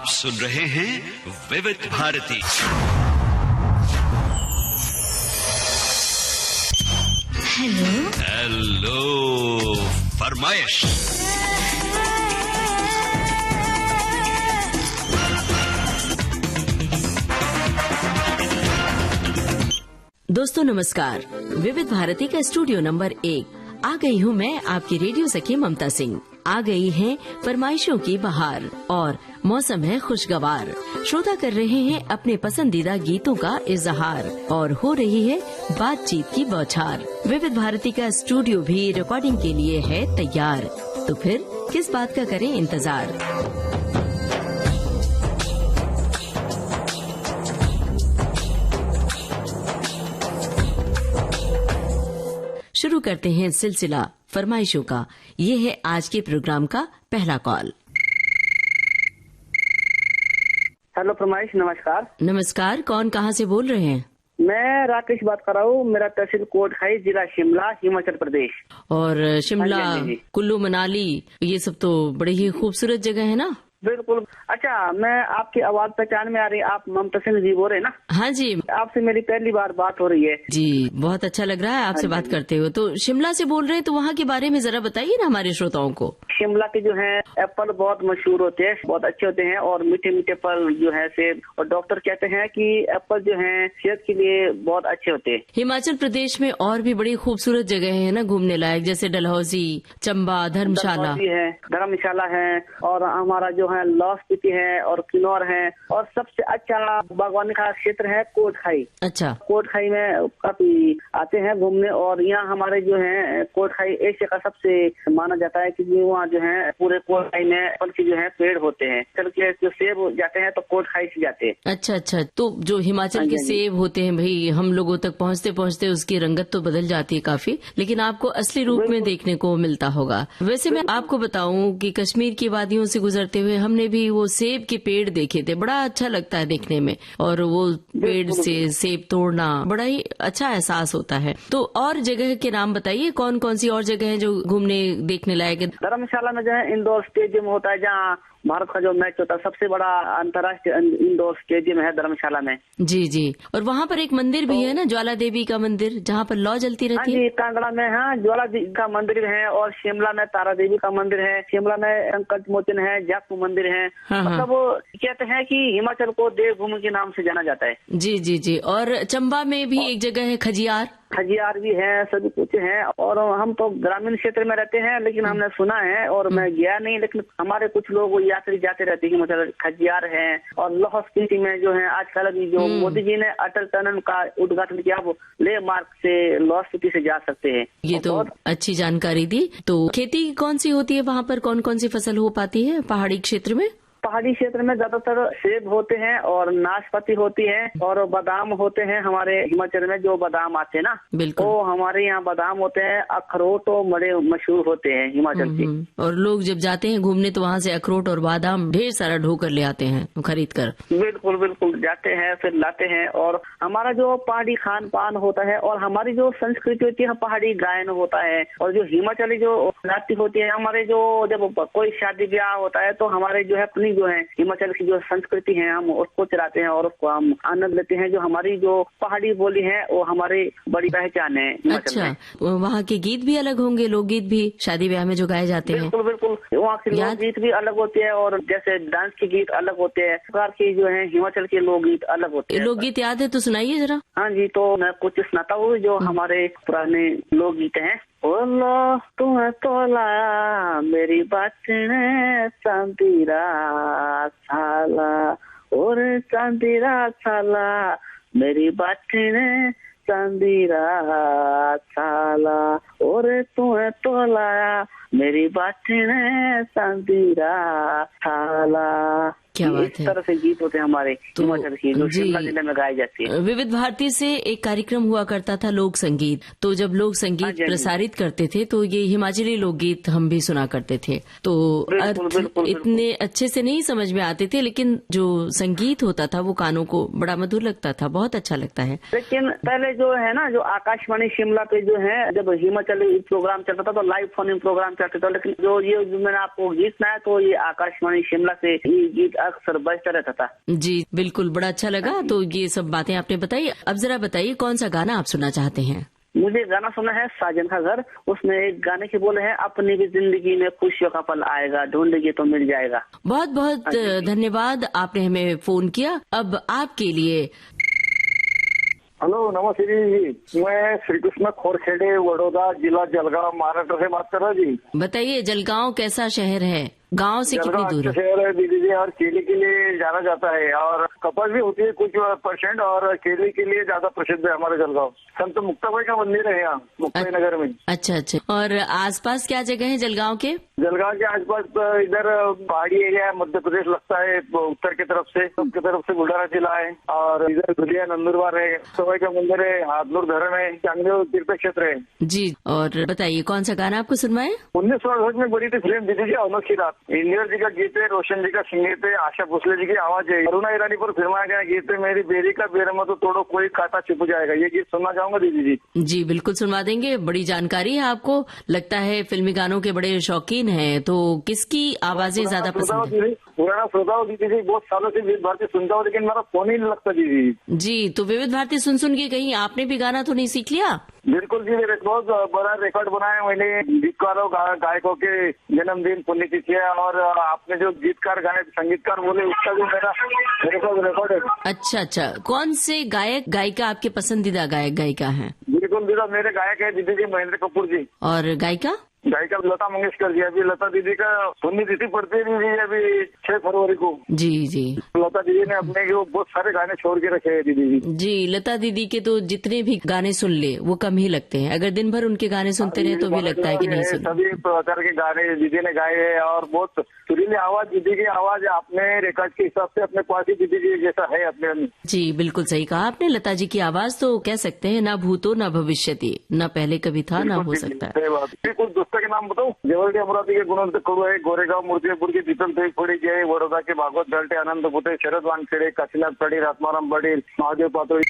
आप सुन रहे हैं विविध भारती। हेलो फरमाइश। दोस्तों नमस्कार। विविध भारती का स्टूडियो नंबर 1 आ गई हूँ मैं, आपकी रेडियो सखी ममता सिंह। आ गई है फरमाइशों की बहार और मौसम है खुशगवार। श्रोता कर रहे हैं अपने पसंदीदा गीतों का इजहार और हो रही है बातचीत की बौछार। विविध भारती का स्टूडियो भी रिकॉर्डिंग के लिए है तैयार, तो फिर किस बात का करें इंतजार। शुरू करते हैं सिलसिला फरमाइशों का। ये है आज के प्रोग्राम का पहला कॉल। हेलो फरमाइश, नमस्कार। नमस्कार, कौन कहाँ से बोल रहे हैं? मैं राकेश बात कर रहा हूँ। मेरा तहसील कोटखाई, जिला शिमला, हिमाचल प्रदेश। और शिमला, हाँ जी। कुल्लू मनाली, ये सब तो बड़ी ही खूबसूरत जगह है ना? बिल्कुल। अच्छा, मैं आपकी आवाज पहचान में आ रही है, आप ममता सिंह जी बोल रहे हैं ना? हाँ जी। आपसे मेरी पहली बार बात हो रही है जी, बहुत अच्छा लग रहा है आपसे बात करते हुए। तो शिमला से बोल रहे हैं, तो वहाँ के बारे में जरा बताइए ना हमारे श्रोताओं को। शिमला के जो है एप्पल बहुत मशहूर होते हैं, बहुत अच्छे होते हैं और मीठे मीठे फल जो है सेब, और डॉक्टर कहते हैं कि एप्पल जो है सेहत के लिए बहुत अच्छे होते हैं। हिमाचल प्रदेश में और भी बड़ी खूबसूरत जगह है ना घूमने लायक, जैसे डलहौजी, चंबा, धर्मशाला है, धर्मशाला है, और हमारा जो है लाहौल स्पीति है और किन्नौर है, और सबसे अच्छा बागवानी का क्षेत्र है कोटखाई। अच्छा। कोटखाई में काफी आते हैं घूमने, और यहाँ हमारे जो है कोटखाई एशिया का सबसे माना जाता है कि वहाँ जो है पूरे कोटखाई में फल के जो है पेड़ होते हैं। चल के जो सेब जाते हैं तो कोटखाई से जाते हैं। अच्छा अच्छा। तो जो हिमाचल के सेब होते हैं भाई, हम लोगों तक पहुँचते पहुँचते उसकी रंगत तो बदल जाती है काफी, लेकिन आपको असली रूप में देखने को मिलता होगा। वैसे मैं आपको बताऊं कि कश्मीर की वादियों से गुजरते हुए हमने भी वो सेब के पेड़ देखे थे। बड़ा अच्छा लगता है देखने में, और वो पेड़ से सेब तोड़ना बड़ा ही अच्छा एहसास होता है। तो और जगह के नाम बताइए, कौन कौन सी और जगह है जो घूमने देखने लायक है? धर्मशाला में जो है इंडोर स्टेडियम होता है, जहाँ भारत का जो मैच होता है, सबसे बड़ा अंतर्राष्ट्रीय इंडोर स्टेडियम है धर्मशाला में। जी जी। और वहाँ पर एक मंदिर भी है ना, ज्वाला देवी का मंदिर, जहाँ पर लौ जलती रहती है। हाँ जी, कांगड़ा में हाँ ज्वाला देवी का मंदिर है, और शिमला में तारा देवी का मंदिर है, शिमला में संकट मोचन है, जापू मंदिर है। हाँ, मतलब कहते हैं कि हिमाचल को देवभूमि के नाम से जाना जाता है। जी जी जी। और चंबा में भी एक जगह है खजियार। खजियार भी है, सभी कुछ है। और हम तो ग्रामीण क्षेत्र में रहते हैं, लेकिन हमने सुना है, और मैं गया नहीं, लेकिन हमारे कुछ लोग यात्री जाते रहते हैं। मतलब खजियार है, और लाहौल स्पीति में जो है आजकल अभी जो मोदी जी ने अटल टनल का उद्घाटन किया, वो ले मार्ग से लाहौल स्पीति से जा सकते हैं। ये तो अच्छी जानकारी दी। तो खेती कौन सी होती है वहाँ पर, कौन कौन सी फसल हो पाती है पहाड़ी क्षेत्र में? पहाड़ी क्षेत्र में ज्यादातर सेब होते हैं, और नाशपाती होती है, और बादाम होते हैं। हमारे हिमाचल में जो बादाम आते हैं ना, बिल्कुल, तो हमारे यहाँ बादाम होते हैं। अखरोट तो बड़े मशहूर होते हैं हिमाचल के। और लोग जब जाते हैं घूमने तो वहाँ से अखरोट और बादाम ढेर सारा ढोकर ले आते हैं खरीद कर। बिल्कुल बिल्कुल, जाते हैं फिर लाते हैं। और हमारा जो पहाड़ी खान पान होता है, और हमारी जो संस्कृति होती है, पहाड़ी गायन होता है, और जो हिमाचली जो नाट्य होती है, हमारे जो जब कोई शादी ब्याह होता है तो हमारे जो है अपनी जो है हिमाचल की जो संस्कृति है, हम उसको चलाते हैं और उसको हम आनंद लेते हैं। जो हमारी जो पहाड़ी बोली है वो हमारी बड़ी पहचान है हिमाचल में। अच्छा, वहाँ के गीत भी अलग होंगे, लोकगीत भी शादी ब्याह में जो गाए जाते हैं? बिल्कुल बिल्कुल, वहाँ के लोकगीत भी अलग होते हैं, और जैसे डांस के गीत अलग होते हैं, प्रकार के जो है हिमाचल के लोकगीत अलग होते हैं। लोकगीत याद है तो सुनाइए जरा। हाँ जी, तो मैं कुछ सुनाता हूँ जो हमारे पुराने लोकगीत हैं। बोलो तुम्हें तो लाया मेरी बात ने चांदीरा साला, और चांदीरा साला मेरी बात ने चांदीरा साला, और तुम्हें तो लाया मेरी बात ने चांदीरा साला। क्या बात है। इस तरह से गीत होते हैं हमारे हिमाचल की, जो शिमला जिले में गाई जाती है। विविध भारती से एक कार्यक्रम हुआ करता था लोक संगीत, तो जब लोक संगीत प्रसारित करते थे तो ये हिमाचली लोकगीत हम भी सुना करते थे। तो अर्थ इतने अच्छे से नहीं समझ में आते थे, लेकिन जो संगीत होता था वो कानों को बड़ा मधुर लगता था, बहुत अच्छा लगता है। लेकिन पहले जो है ना, जो आकाशवाणी शिमला पे जो है जब हिमाचली प्रोग्राम चलता था तो लाइव फोन इन प्रोग्राम चलता था, लेकिन जो मैंने आपको गीत सुनाया तो ये आकाशवाणी शिमला से ये गीत अक्सर बजता रहता था। जी बिल्कुल, बड़ा अच्छा लगा। तो ये सब बातें आपने बताई। अब जरा बताइए कौन सा गाना आप सुनना चाहते हैं? मुझे गाना सुना है साजन का घर, उसमें एक गाने के बोले हैं, अपनी भी जिंदगी में खुशियों का पल आएगा, ढूंढेंगे तो मिल जाएगा। बहुत बहुत धन्यवाद, आपने हमें फोन किया। अब आपके लिए हेलो, नमस्ते जी। मैं श्री कृष्ण खोरखेड़े, वडोदरा जिला, जलगांव, महाराष्ट्र से बात कर रहा हूँ जी। बताइए, जलगांव कैसा शहर है? गांव से कितनी दूर है? शहर है दीदी जी, और केले के लिए जाना जाता है, और कपास भी होती है कुछ %, और केले के लिए ज्यादा प्रसिद्ध है हमारे जलगांव। संत मुक्ताबाई का मंदिर है यहाँ मुक्ताई नगर में। अच्छा अच्छा। और आसपास क्या जगह है जलगांव के? जलगांव के आसपास इधर पहाड़ी एरिया है, मध्य प्रदेश लगता है, उत्तर की तरफ से बुल्ढाना जिला है, और इधर धुलिया नंदुरबार है, मुक्ताबाई का मंदिर है, हाथनूर धरण है, चांगदेव तीर्थ क्षेत्र है जी। और बताइए कौन सा गाना आपको सुनवाए? 1968 में बनी थी फिल्म दीदी जी अनोखी रात। इंदिरा जी का गीत है, रोशन जी का संगीत है, आशा भोसले जी की आवाज है, अरुणा ईरानी पर फिल्माया गया गीत है, मेरी बेरी का बेरमा तो तोड़ो कोई कांटा छिप जाएगा। ये गीत सुनना चाहूंगा दीदी जी। जी बिल्कुल सुनवा देंगे। बड़ी जानकारी है आपको, लगता है फिल्मी गानों के बड़े शौकीन हैं। तो किसकी आवाजें ज्यादा पसंद है? पुराना श्रोता हूँ दीदी जी, बहुत सालों से विविध भारती सुनता हूँ, लेकिन मेरा फोन ही नहीं लगता दीदी जी। तो विविध भारती सुन के कहीं आपने भी गाना तो नहीं सीख लिया? बिल्कुल जी, बहुत बड़ा रिकॉर्ड बनाया मैंने, गीतकारों गायकों के जन्मदिन, पुण्यतिथि, और आपने जो गीतकार गाने संगीतकार बोले उसका भी मेरे पास रिकॉर्ड है। अच्छा अच्छा। कौन से गायक गायिका आपके पसंदीदा गायक गायिका हैं? बिल्कुल दीदा, मेरे गायक है दीदी जी महेंद्र कपूर जी। और गायिका? गायिका लता मंगेशकर जी। अभी लता दीदी का पुण्यतिथि पड़ती है दीदी अभी 6 फरवरी को। जी जी। लता दीदी ने अपने बहुत सारे गाने छोड़ के रखे हैं दीदी जी। जी, लता दीदी के तो जितने भी गाने सुन ले वो कम ही लगते हैं। अगर दिन भर उनके गाने सुनते रहे तो भी लगता है कि नहीं सुन। सभी प्रकार के गाने दीदी ने गाए हैं, और बहुत सुरीली आवाज दीदी की आवाज आपने रिकॉर्ड के हिसाब से अपने पास ही दीदी जी जैसा है अपने। जी बिल्कुल सही कहा आपने। लता जी की आवाज तो कह सकते हैं ना भूतो ना भविष्यति, न पहले कभी था ना हो सकता है। कुछ दोस्तों के नाम बताओ? जेवल्टी अमरावती के गुणवंत कडू है, गोरेगांव मूर्तिजापूर के दीपक देवखोड़ी के, वडोदरा के भागवत गलटे, आनंद बुटे, शरद वानखेड़े, काशीनाथ पटेल, आत्माराम पटेल, महादेव पातोड़ी।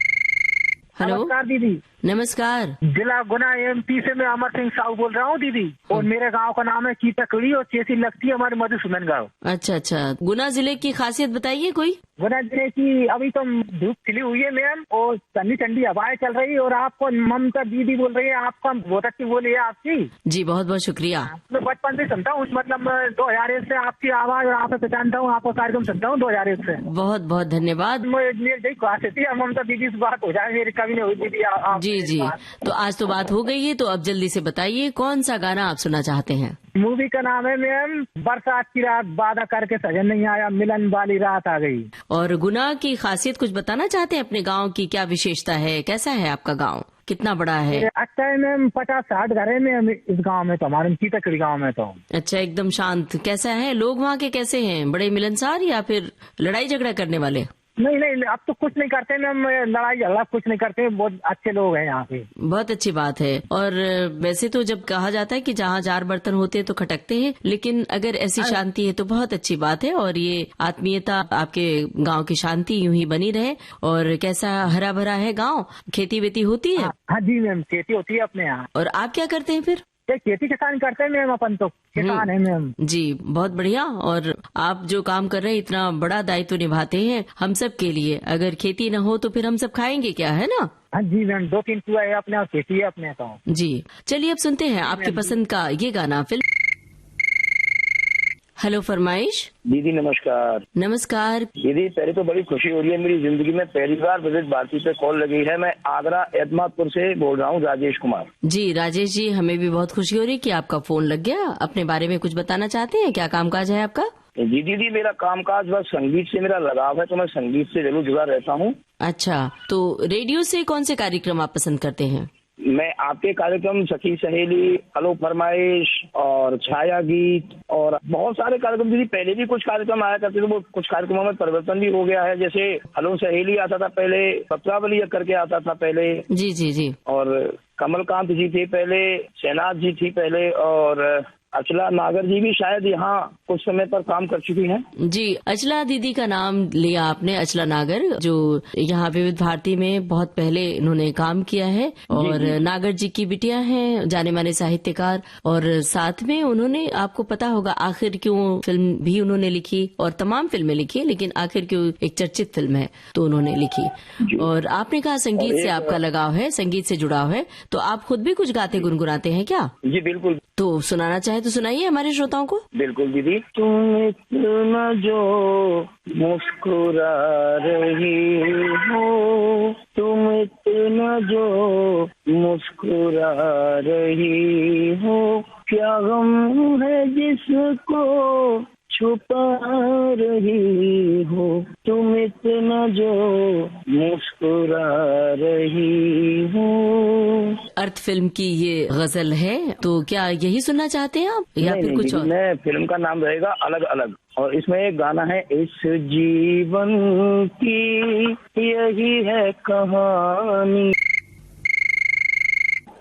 हेलो। नमस्कार दीदी। नमस्कार। जिला गुना एमपी से मैं अमर सिंह साहू बोल रहा हूँ दीदी, और मेरे गांव का नाम है कीतकड़ी, और चेसी लगती है हमारे मधुसूदन गाँव। अच्छा अच्छा। गुना जिले की खासियत बताइए कोई। गुना जिले की अभी तो धूप खिली हुई है मैम, और ठंडी ठंडी हवाएं चल रही है, और आपको ममता दीदी बोल रही है, आपका बहुत अच्छी बोली है आपकी जी। बहुत बहुत शुक्रिया। मैं बचपन से सुनता हूँ, मतलब 2001 से आपकी आवाज और आपको पहचानता हूँ, आपका कार्यक्रम सुनता हूँ 2001 से। बहुत बहुत धन्यवाद। मेरी ख्वाहिश थी ममता दीदी से बात हो जाए, मेरी कभी नहीं हुई दीदी। जी जी। तो आज तो बात हो गई है, तो अब जल्दी से बताइए कौन सा गाना आप सुनना चाहते हैं? मूवी का नाम है मैम बरसात की रात, वादा करके सजन नहीं आया, मिलन वाली रात आ गई। और गुना की खासियत कुछ बताना चाहते हैं? अपने गांव की क्या विशेषता है? कैसा है आपका गांव? कितना बड़ा है? अच्छा है मैम, 50-60 घर है मैम इस गांव में, तो हमारे कीतकड़ी गांव में तो। अच्छा, एकदम शांत। कैसा है लोग वहाँ के, कैसे हैं? बड़े मिलनसार या फिर लड़ाई झगड़ा करने वाले? नहीं, अब तो कुछ नहीं करते मैम, लड़ाई झगड़ा कुछ नहीं करते, बहुत अच्छे लोग हैं यहाँ पे। बहुत अच्छी बात है। और वैसे तो जब कहा जाता है कि जहाँ 4 बर्तन होते हैं तो खटकते हैं, लेकिन अगर ऐसी शांति है तो बहुत अच्छी बात है। और ये आत्मीयता, आपके गांव की शांति यूं ही बनी रहे। और कैसा हरा भरा है गांव? खेती वेती होती है? हाँ जी मैम, खेती होती है अपने यहाँ। और आप क्या करते हैं फिर? खेती किसान करते हैं मैम, अपन तो किसान है मैम। जी बहुत बढ़िया। और आप जो काम कर रहे हैं, इतना बड़ा दायित्व निभाते हैं हम सब के लिए। अगर खेती न हो तो फिर हम सब खाएंगे क्या, है ना? हाँ जी मैम, 2-3 कुआ है अपने, खेती है अपने तो। जी चलिए, अब सुनते हैं आपकी पसंद का ये गाना। फिल्म हेलो फरमाइश। दीदी नमस्कार। नमस्कार दीदी, पहले तो बड़ी खुशी हो रही है, मेरी जिंदगी में पहली बार विविध भारती पे कॉल लगी है। मैं आगरा एतमादपुर से बोल रहा हूँ, राजेश कुमार। जी राजेश जी, हमें भी बहुत खुशी हो रही है कि आपका फोन लग गया। अपने बारे में कुछ बताना चाहते हैं? क्या कामकाज है आपका? जी दीदी, मेरा कामकाज बस संगीत से मेरा लगाव है, तो मैं संगीत से जरूर जुड़ा रहता हूँ। अच्छा, तो रेडियो से कौन से कार्यक्रम आप पसंद करते हैं? मैं आपके कार्यक्रम सखी सहेली, हेलो फरमाइश और छाया गीत और बहुत सारे कार्यक्रम दीदी, पहले भी कुछ कार्यक्रम आया करते थे, वो कुछ कार्यक्रमों में परिवर्तन भी हो गया है। जैसे हेलो सहेली आता था पहले, पत्रावली करके आता था पहले। जी जी जी। और कमलकांत जी थे पहले, शहनाज जी थी पहले, और अचला नागर जी भी शायद यहाँ कुछ समय पर काम कर चुकी हैं। जी, अचला दीदी का नाम लिया आपने, अचला नागर, जो यहाँ विविध भारती में बहुत पहले इन्होंने काम किया है और नागर जी की बिटिया हैं, जाने माने साहित्यकार। और साथ में उन्होंने, आपको पता होगा आखिर क्यों फिल्म भी उन्होंने लिखी और तमाम फिल्में लिखी, लेकिन आखिर क्यों एक चर्चित फिल्म है तो उन्होंने लिखी। और आपने कहा संगीत से आपका लगाव है, संगीत से जुड़ाव है, तो आप खुद भी कुछ गाते गुनगुनाते हैं क्या? जी बिल्कुल। तो सुनाना चाहे तो सुनाइए हमारे श्रोताओं को। बिल्कुल दीदी। तुम इतना जो मुस्कुरा रही हो, तुम इतना जो मुस्कुरा रही हो, क्या गम है जिसको छुपा रही हो, तुम इतना जो मुस्कुरा रही हो। अर्थ फिल्म की ये गजल है, तो क्या यही सुनना चाहते हैं आप या फिर कुछ और? मैं फिल्म का नाम रहेगा अलग अलग, और इसमें एक गाना है, इस जीवन की यही है कहानी।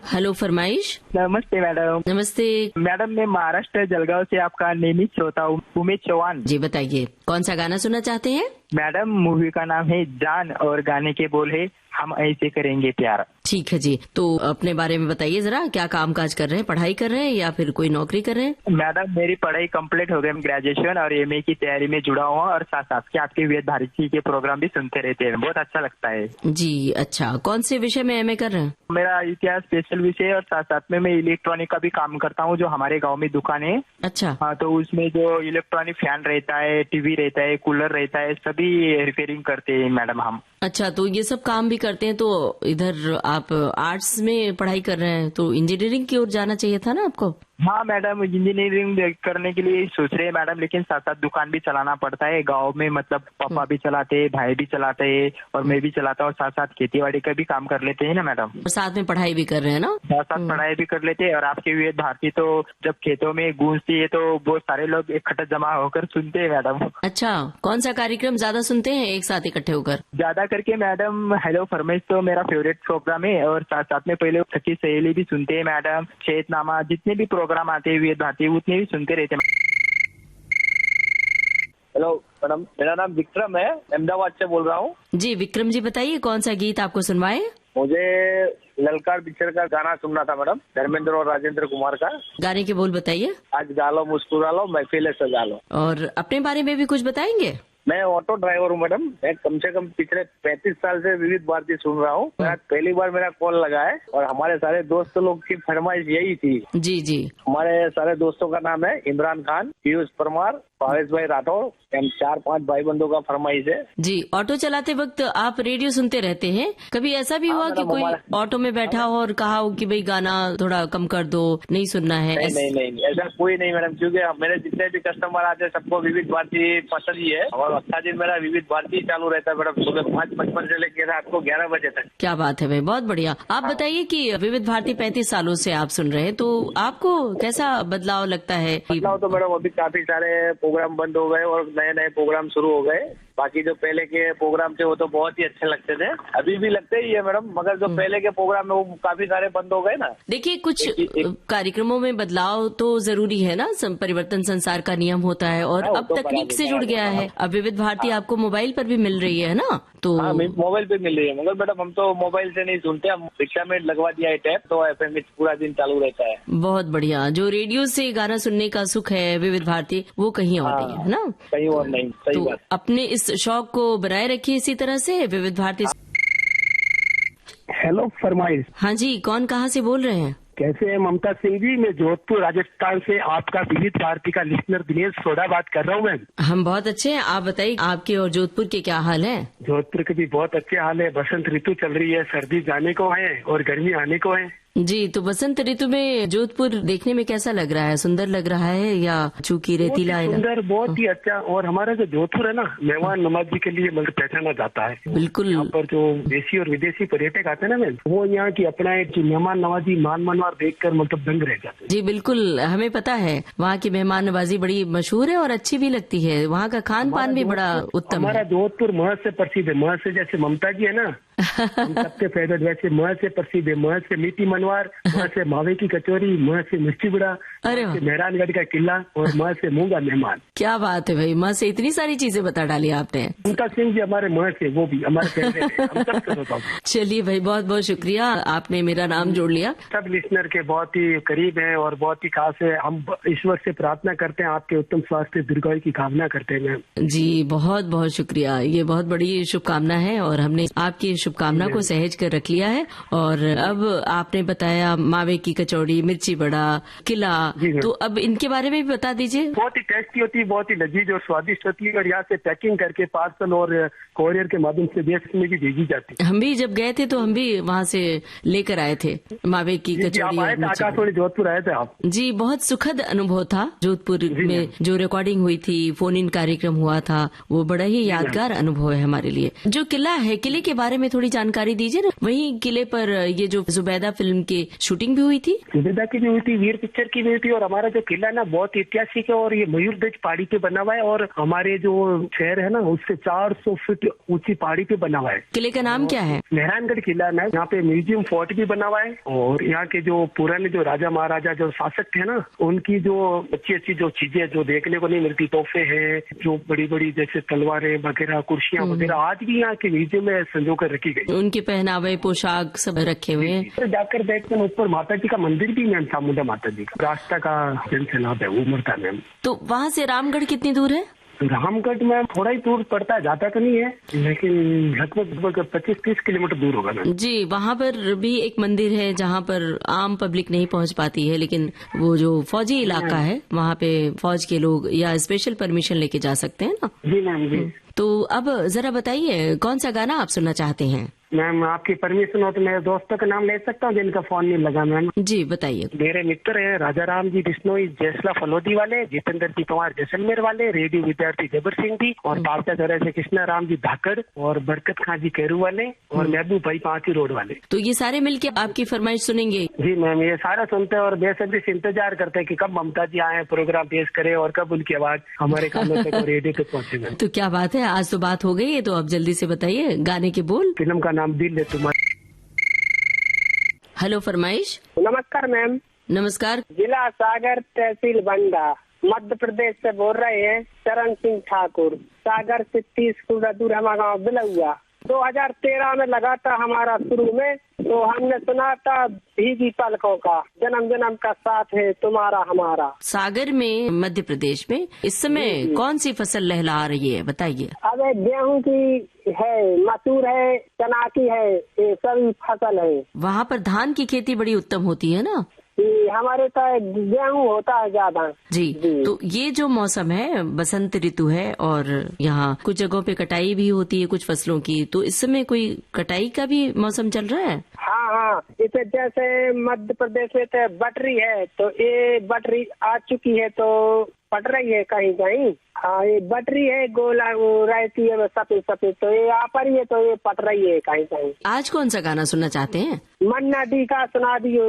हेलो फरमाइश। नमस्ते मैडम। नमस्ते मैडम, मैं महाराष्ट्र जलगांव से आपका नियमित श्रोता हूँ, उमेश चौहान जी। बताइए कौन सा गाना सुनना चाहते हैं? मैडम, मूवी का नाम है जान और गाने के बोल है हम ऐसे करेंगे प्यार। ठीक है जी, तो अपने बारे में बताइए जरा, क्या काम काज कर रहे हैं, पढ़ाई कर रहे हैं या फिर कोई नौकरी कर रहे हैं? मैडम, मेरी पढ़ाई कंप्लीट हो गई, ग्रेजुएशन और एमए की तैयारी में जुड़ा हुआ और साथ साथ के आपके विविध भारती के प्रोग्राम भी सुनते रहते हैं, बहुत अच्छा लगता है जी। अच्छा, कौन से विषय में एमए कर रहे हैं? मेरा इतिहास स्पेशल विषय, और साथ साथ में मैं इलेक्ट्रॉनिक का भी काम करता हूँ, जो हमारे गाँव में दुकान है। अच्छा। हाँ, तो उसमें जो इलेक्ट्रॉनिक फैन रहता है, टीवी रहता है, कूलर रहता है, सभी रिपेयरिंग करते हैं मैडम हम। अच्छा, तो ये सब काम भी करते हैं, तो इधर आप आर्ट्स में पढ़ाई कर रहे हैं, तो इंजीनियरिंग की ओर जाना चाहिए था ना आपको? हाँ मैडम, इंजीनियरिंग करने के लिए सोच रहे हैं मैडम, लेकिन साथ साथ दुकान भी चलाना पड़ता है गांव में, मतलब पापा भी चलाते हैं, भाई भी चलाते हैं और मैं भी चलाता हूँ, साथ साथ खेती-बाड़ी का भी काम कर लेते हैं ना मैडम। और साथ में पढ़ाई भी कर रहे हैं ना? साथ साथ पढ़ाई भी कर लेते हैं। और आपके विविध भारती तो जब खेतों में गूंजती है तो बहुत सारे लोग इकट्ठे जमा होकर सुनते हैं मैडम। अच्छा, कौन सा कार्यक्रम ज्यादा सुनते हैं एक साथ इकट्ठे होकर? ज्यादा करके मैडम हेलो फरमाइश तो मेरा फेवरेट प्रोग्राम है, और साथ साथ में पहले सखी सहेली भी सुनते हैं मैडम, चेतनामा, जितने भी प्रोग्राम आते हैं विविध भारती उतने भी सुनते रहते हैं। हेलो मैडम, मेरा नाम विक्रम है, अहमदाबाद से बोल रहा हूँ। जी विक्रम जी, बताइए कौन सा गीत आपको सुनवाए? मुझे ललकार पिक्चर का गाना सुनना था मैडम, धर्मेंद्र और राजेंद्र कुमार का। गाने के बोल बताइए। आज गा लो मुस्कुरा लो महफिल सजा लो। और अपने बारे में भी कुछ बताएंगे? मैं ऑटो ड्राइवर हूँ मैडम, मैं कम से कम पिछले 35 साल से विविध भारती सुन रहा हूँ। पहली बार मेरा कॉल लगा है और हमारे सारे दोस्त लोग की फरमाइश यही थी। जी जी। हमारे सारे दोस्तों का नाम है इमरान खान, पीयूष परमार, भावेश भाई राठौर, 4-5 भाई बंधुओं का फरमाइश है। जी, ऑटो चलाते वक्त आप रेडियो सुनते रहते हैं, कभी ऐसा भी हुआ कि कोई ऑटो में बैठा हो और कहा हो कि भाई गाना थोड़ा कम कर दो, नहीं सुनना है? नहीं, ऐसा कोई नहीं मैडम, क्योंकि मेरे जितने भी कस्टमर आते हैं सबको विविध भारती पसंद ही है, और अच्छा दिन मेरा विविध भारती चालू रहता है मैडम, सुबह 5:55 से लेकर रात को 11 बजे तक। क्या बात है भाई, बहुत बढ़िया। आप बताइए कि विविध भारती 35 सालों से आप सुन रहे हैं, तो आपको कैसा बदलाव लगता है? बदलाव तो मैडम अभी काफी सारे प्रोग्राम बंद हो गए और नए नए प्रोग्राम शुरू हो गए। बाकी जो पहले के प्रोग्राम थे वो तो बहुत ही अच्छे लगते थे, अभी भी लगते ही है मैडम, मगर जो पहले के प्रोग्राम है वो काफी सारे बंद हो गए ना। देखिए, कुछ कार्यक्रमों में बदलाव तो जरूरी है ना, परिवर्तन संसार का नियम होता है, और अब तो तकनीक से जुड़ गया है। अब विविध भारती आपको मोबाइल पर भी मिल रही है ना, तो मोबाइल पे मिल रही है, मगर मैडम हम तो मोबाइल से नहीं सुनते, हम रिक्शा में लगवा दिया है टैप, तो एफएम में पूरा दिन चालू रहता है। बहुत बढ़िया। जो रेडियो से गाना सुनने का सुख है विविध भारती, वो कहीं और नहीं है ना, कहीं और नहीं। सही बात। अपने इस शौक को बनाए रखिए इसी तरह से विविध भारती। हेलो फरमाइश। हाँ जी, कौन कहाँ से बोल रहे हैं? कैसे हैं ममता सिंह जी? मैं जोधपुर राजस्थान से आपका विविध भारती का लिसनर दिनेश सोडा बात कर रहा हूँ मैम। हम बहुत अच्छे हैं, आप बताइए आपके और जोधपुर के क्या हाल है? जोधपुर के भी बहुत अच्छे हाल है, बसंत ऋतु चल रही है, सर्दी जाने को है और गर्मी आने को है। जी, तो बसंत ऋतु में जोधपुर देखने में कैसा लग रहा है? सुंदर लग रहा है या चूंकि रेतीला है? सुंदर, बहुत ही अच्छा। और हमारा जो जोधपुर है ना, मेहमान नवाजी के लिए मतलब पहचाना जाता है। बिल्कुल। यहाँ पर जो देशी और विदेशी पर्यटक आते हैं ना मैम, वो यहाँ की अपना एक मेहमान नवाजी मान मनवार देखकर मतलब दंग रह जाते हैं। जी बिल्कुल, हमें पता है वहाँ की मेहमान नवाजी बड़ी मशहूर है और अच्छी भी लगती है, वहाँ का खान पान भी बड़ा उत्तम है। हमारा जोधपुर महज से प्रसिद्ध है, महज से जैसे ममता जी है ना, हम सबके फेवरेट। वैसे मह से प्रसिद्ध है, मह से मीठी मनवार, मह से मावे की कचौरी, मह से मिर्ची बड़ा, अरे मह से मेहरानगढ़ का किला और मह से मूंगा मेहमान। क्या बात है भाई, मह से इतनी सारी चीजें बता डाली आपने। उनका सिंह जी हमारे मह से, वो भी हमारे फेवरेट है। हम सबसे बताओ। चलिए भाई, बहुत बहुत शुक्रिया, आपने मेरा नाम जोड़ लिया। सब लिसनर के बहुत ही करीब है और बहुत ही खास है। हम ईश्वर से प्रार्थना करते हैं, आपके उत्तम स्वास्थ्य दीर्घायु की कामना करते हैं मैम। जी बहुत बहुत शुक्रिया, ये बहुत बड़ी शुभकामना है और हमने आपकी शुभकामना को सहेज कर रख लिया है। और अब आपने बताया मावे की कचौड़ी, मिर्ची बड़ा, किला, तो अब इनके बारे में भी बता दीजिए। बहुत ही टेस्टी होती है, बहुत ही लजीज और स्वादिष्ट होती है और यहाँ से पैकिंग करके पार्सल और कोरियर के माध्यम से देश में भी भेजी जाती है। हम भी जब गए थे तो हम भी वहाँ से लेकर आए थे मावे की कचौड़ी। आकाशवाणी जोधपुर आए थे आप? जी, बहुत सुखद अनुभव था। जोधपुर में जो रिकॉर्डिंग हुई थी, फोन इन कार्यक्रम हुआ था, वो बड़ा ही यादगार अनुभव है हमारे लिए। जो किला है, किले के बारे में थोड़ी जानकारी दीजिए ना। वहीं किले पर ये जो जुबैदा फिल्म की शूटिंग भी हुई थी। जुबैदा की भी हुई थी, वीर पिक्चर की भी हुई थी। और हमारा जो किला ना बहुत ऐतिहासिक है और ये मयूरध्वज पहाड़ी पे बना हुआ है और हमारे जो शहर है ना उससे 400 फीट ऊंची पहाड़ी पे बना हुआ है। किले का नाम क्या है? मेहरानगढ़ किला है। यहाँ पे म्यूजियम फोर्ट भी बना हुआ है और यहाँ के जो पुराने जो राजा महाराजा जो शासक थे ना, उनकी जो अच्छी अच्छी जो चीजें जो देखने को नहीं मिलती, तोहफे हैं, जो बड़ी बड़ी जैसे तलवारें वगैरह, कुर्सियां वगैरह, आज भी यहाँ के म्यूजियम में संजो कर रखी गई। उनके पहनावे, पोशाक सब रखे हुए हैं। तो जाकर देखते हैं ऊपर माता जी का मंदिर भी मैम, चामुंडा माता जी का रास्ता का जनसैलाब है वो उमरता मैम। तो वहाँ से रामगढ़ कितनी दूर है? रामगढ़ में थोड़ा ही दूर पड़ता है, ज्यादा तो नहीं है, लेकिन लगभग 25-30 किलोमीटर दूर होगा मैम। जी, वहाँ पर भी एक मंदिर है जहाँ पर आम पब्लिक नहीं पहुँच पाती है, लेकिन वो जो फौजी इलाका है वहाँ पे फौज के लोग या स्पेशल परमिशन लेके जा सकते हैं ना। जी मैम जी। तो अब जरा बताइए कौन सा गाना आप सुनना चाहते हैं? मैम आपकी परमिशन हो तो मेरे दोस्तों का नाम ले सकता हूँ जिनका फोन नहीं लगा मैम? जी बताइए। मेरे मित्र हैं राजा राम जी बिश्नोई जैसला फलोदी वाले, जितेंद्र जी पवार जैसलमेर वाले, रेडियो विद्यार्थी जबर सिंह जी और पावटा चौराहे से कृष्णा राम जी धाकड़ और बरकत खां जी कैरू वाले और महबूब भाई पांची रोड वाले। तो ये सारे मिलके आपकी फरमाइश सुनेंगे? जी मैम, ये सारा सुनते हैं और बेसब्री से इंतजार करते हैं कि कब ममता जी आए, प्रोग्राम पेश करें और कब उनकी आवाज हमारे कानों तक और रेडियो तक पहुँचे। तो क्या बात है, आज तो बात हो गई है, तो अब जल्दी से बताइए गाने के बोल। फिल्म का नाम दिल है तुम्हारा। हेलो फरमाइश। नमस्कार मैम। नमस्कार। जिला सागर, तहसील बंडा, मध्य प्रदेश से बोल रहे हैं चरण सिंह ठाकुर। सागर से 30 किलोमीटर दूर हमारा गाँव बिलौआ। 2013 में लगा था हमारा शुरू में, तो हमने सुना था भीगी पलकों का, जन्म जन्म का साथ है तुम्हारा हमारा। सागर में, मध्य प्रदेश में इस समय कौन सी फसल लहला रही है बताइए? अब गेहूं की है, मसूर है, चना की है, ये सभी फसल है। वहाँ पर धान की खेती बड़ी उत्तम होती है ना? हमारे तो गेहूं होता है ज्यादा। जी। तो ये जो मौसम है बसंत ऋतु है और यहाँ कुछ जगहों पे कटाई भी होती है कुछ फसलों की, तो इस समय कोई कटाई का भी मौसम चल रहा है? हाँ, इसे जैसे मध्य प्रदेश में तो बटरी है, तो ये बटरी आ चुकी है तो पट रही है कहीं कहीं। हाँ, ये बटरी है, गोला रहती है सफेद सफेद, तो ये आ पर है तो ये पट रही है कहीं कहीं। आज कौन सा गाना सुनना चाहते हैं? मन्ना डी का सुना दियो।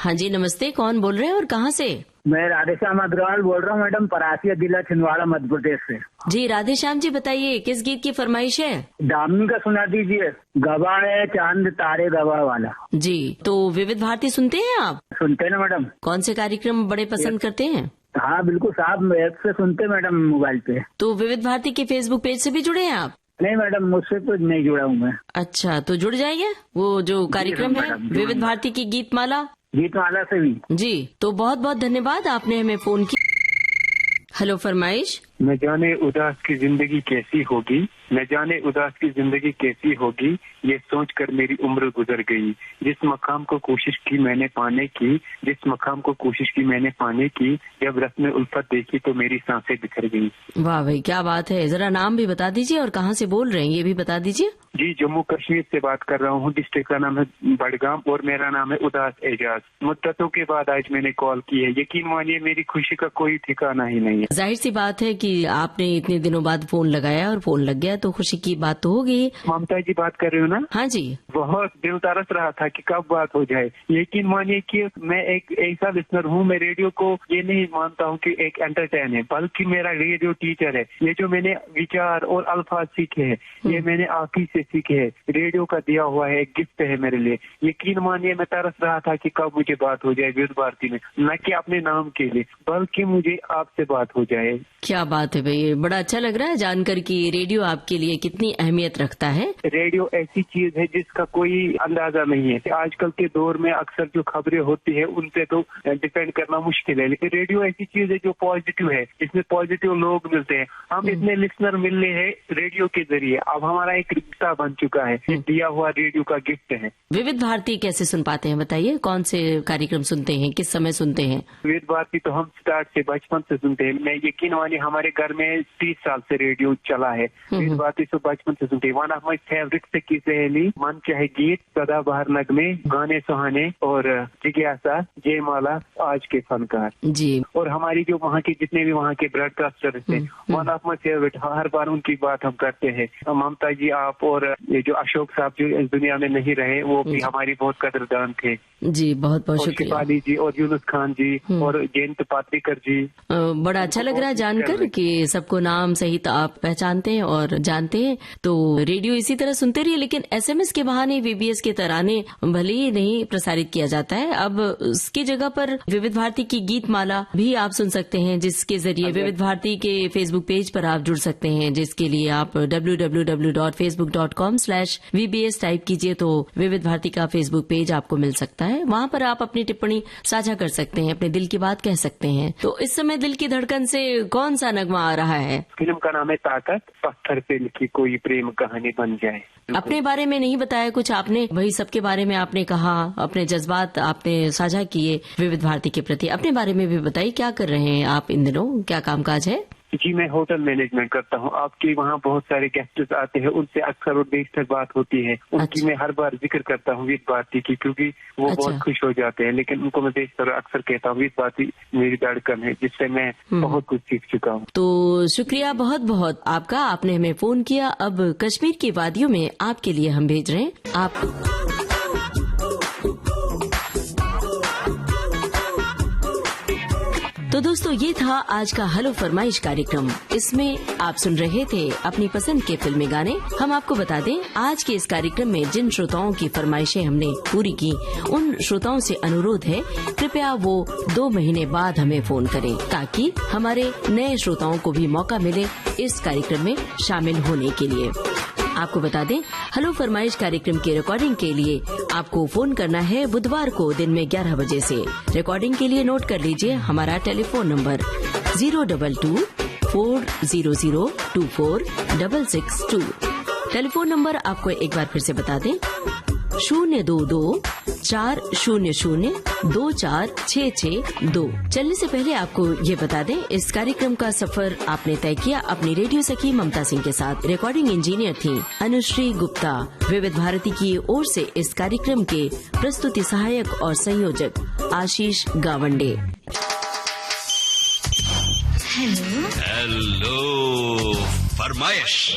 हाँ जी नमस्ते, कौन बोल रहे हैं और कहाँ से? मैं राधेश्याम अग्रवाल बोल रहा हूँ मैडम, परासिया जिला छिंदवाड़ा मध्य प्रदेश से। जी राधेश्याम जी बताइए किस गीत की फरमाइश है? दामिनी का सुना दीजिए, गवा है चांद तारे गवा वाला। जी, तो विविध भारती सुनते हैं आप? सुनते हैं मैडम। कौन से कार्यक्रम बड़े पसंद करते हैं? हाँ बिल्कुल साहब, ऐप से सुनते मैडम, मोबाइल पे। तो विविध भारती के फेसबुक पेज से भी जुड़े हैं आप? नहीं मैडम, मुझसे तो नहीं जुड़ा हूँ मैं। अच्छा, तो जुड़ जाइए। वो जो कार्यक्रम है विविध भारती की गीतमाला, गीतमाला से भी। जी, तो बहुत बहुत धन्यवाद, आपने हमें फोन किया। हेलो फरमाइश। न जाने उदास की जिंदगी कैसी होगी, न जाने उदास की जिंदगी कैसी होगी, ये सोच कर मेरी उम्र गुजर गई। जिस मकाम को कोशिश की मैंने पाने की, जिस मकाम को कोशिश की मैंने पाने की, जब रस्म उल्फत देखी तो मेरी सांसें बिखर गई। वाह भाई क्या बात है, जरा नाम भी बता दीजिए और कहाँ से बोल रहे हैं ये भी बता दीजिए। जी, जम्मू कश्मीर से बात कर रहा हूँ, डिस्ट्रिक्ट का नाम है बडगाम और मेरा नाम है उदास एजाज। मुद्दतों के बाद आज मैंने कॉल की है, यकीन मानिए मेरी खुशी का कोई ठिकाना ही नहीं है। जाहिर सी बात है कि आपने इतने दिनों बाद फोन लगाया और फोन लग गया, तो खुशी की बात तो होगी। ममता जी बात कर रहे हो ना? हाँ जी। बहुत दिल तरस रहा था कि कब बात हो जाए। यकीन मानिए कि मैं एक ऐसा लिसनर हूँ, मैं रेडियो को ये नहीं मानता हूँ कि एक एंटरटेन है, बल्कि मेरा रेडियो टीचर है। ये जो मैंने विचार और अल्फाज सीखे हैं, ये मैंने आप ही से सीखे हैं। रेडियो का दिया हुआ है, एक गिफ्ट है मेरे लिए। यकीन मानिए मैं तरस रहा था कि कब मुझे बात हो जाए विविध भारती में, न कि अपने नाम के लिए, बल्कि मुझे आपसे बात हो जाए। क्या बात है भाई, बड़ा अच्छा लग रहा है जानकर कि रेडियो आपके लिए कितनी अहमियत रखता है। रेडियो ऐसी चीज है जिसका कोई अंदाजा नहीं है। आजकल के दौर में अक्सर जो खबरें होती है उन पे तो डिपेंड करना मुश्किल है, लेकिन रेडियो ऐसी चीज है जो पॉजिटिव है, जिसमें पॉजिटिव लोग मिलते हैं। हम इतने लिसनर मिलने हैं रेडियो के जरिए, अब हमारा एक रिश्ता बन चुका है, दिया हुआ रेडियो का गिफ्ट है। विविध भारती कैसे सुन पाते हैं बताइए, कौन से कार्यक्रम सुनते हैं, किस समय सुनते हैं? विविध भारती तो हम स्टार्ट से बचपन से सुनते हैं। मैं यकीन मानिए हमारे घर में 30 साल से रेडियो चला है। विविध भारती तो बचपन से सुनते हैं। वन ऑफ माई फेवरेट से की सहेली, मन चाहे गीत, सदाबहार नगमे, गाने सुहाने और जिज्ञासा, जयमाला, आज के फनकार जी। और हमारी जो वहाँ के जितने भी वहाँ के ब्रॉडकास्टर थे, वन ऑफ माई फेवरेट, हर बार उनकी बात हम करते हैं। ममता जी, आप और ये जो अशोक साहब जो इस दुनिया में नहीं रहे, वो भी हमारी बहुत कदरदान थे जी। बहुत बहुत शुक्रिया। शिफाली जी और यूनुस खान जी और जयंत पात्रिकर जी। बड़ा अच्छा लग रहा है जानकर कि सबको नाम सहित आप पहचानते हैं और जानते हैं। तो रेडियो इसी तरह सुनते रहिए, लेकिन एसएमएस के बहाने वीबीएस के तराने भले ही नहीं प्रसारित किया जाता है, अब उसकी जगह पर विविध भारती की गीत माला भी आप सुन सकते हैं, जिसके जरिए विविध भारती के फेसबुक पेज पर आप जुड़ सकते हैं, जिसके लिए आप www.facebook.com/vbs टाइप कीजिए तो विविध भारती का फेसबुक पेज आपको मिल सकता है। वहाँ पर आप अपनी टिप्पणी साझा कर सकते हैं, अपने दिल की बात कह सकते हैं। तो इस समय दिल की धड़कन से कौन सा नगमा आ रहा है? फिल्म का नाम है ताकत, पत्थर पे लिखी कोई प्रेम कहानी बन जाए। अपने बारे में नहीं बताया कुछ आपने, वही सबके बारे में आपने कहा, अपने जज्बात आपने साझा किए विविध भारती के प्रति। अपने बारे में भी बताइए, क्या कर रहे हैं आप इन दिनों, क्या कामकाज है? जी, मैं होटल मैनेजमेंट करता हूँ। आपके वहाँ बहुत सारे गेस्ट्स आते हैं, उनसे अक्सर और बेशतर बात होती है। उनकी मैं हर बार जिक्र करता हूँ विविध भारती की, क्योंकि वो बहुत खुश हो जाते हैं। लेकिन उनको मैं बेशतर अक्सर कहता हूँ विविध भारती मेरी धड़कन है, जिससे मैं बहुत कुछ सीख चुका हूँ। तो शुक्रिया बहुत बहुत आपका, आपने हमें फोन किया। अब कश्मीर की वादियों में आपके लिए हम भेज रहे हैं आप। तो दोस्तों, ये था आज का हेलो फरमाइश कार्यक्रम। इसमें आप सुन रहे थे अपनी पसंद के फिल्मी गाने। हम आपको बता दें, आज के इस कार्यक्रम में जिन श्रोताओं की फरमाइशें हमने पूरी की, उन श्रोताओं से अनुरोध है कृपया वो 2 महीने बाद हमें फोन करें, ताकि हमारे नए श्रोताओं को भी मौका मिले इस कार्यक्रम में शामिल होने के लिए। आपको बता दें, हेलो फरमाइश कार्यक्रम के रिकॉर्डिंग के लिए आपको फोन करना है बुधवार को दिन में 11 बजे से। रिकॉर्डिंग के लिए नोट कर लीजिए हमारा टेलीफोन नंबर 022-400-246662। टेलीफोन नंबर आपको एक बार फिर से बता दें, 022-400-246662। चलने से पहले आपको ये बता दें, इस कार्यक्रम का सफर आपने तय किया अपनी रेडियो सखी ममता सिंह के साथ। रिकॉर्डिंग इंजीनियर थी अनुश्री गुप्ता। विविध भारती की ओर से इस कार्यक्रम के प्रस्तुति सहायक और संयोजक आशीष गावंडे। हेलो फरमाइश।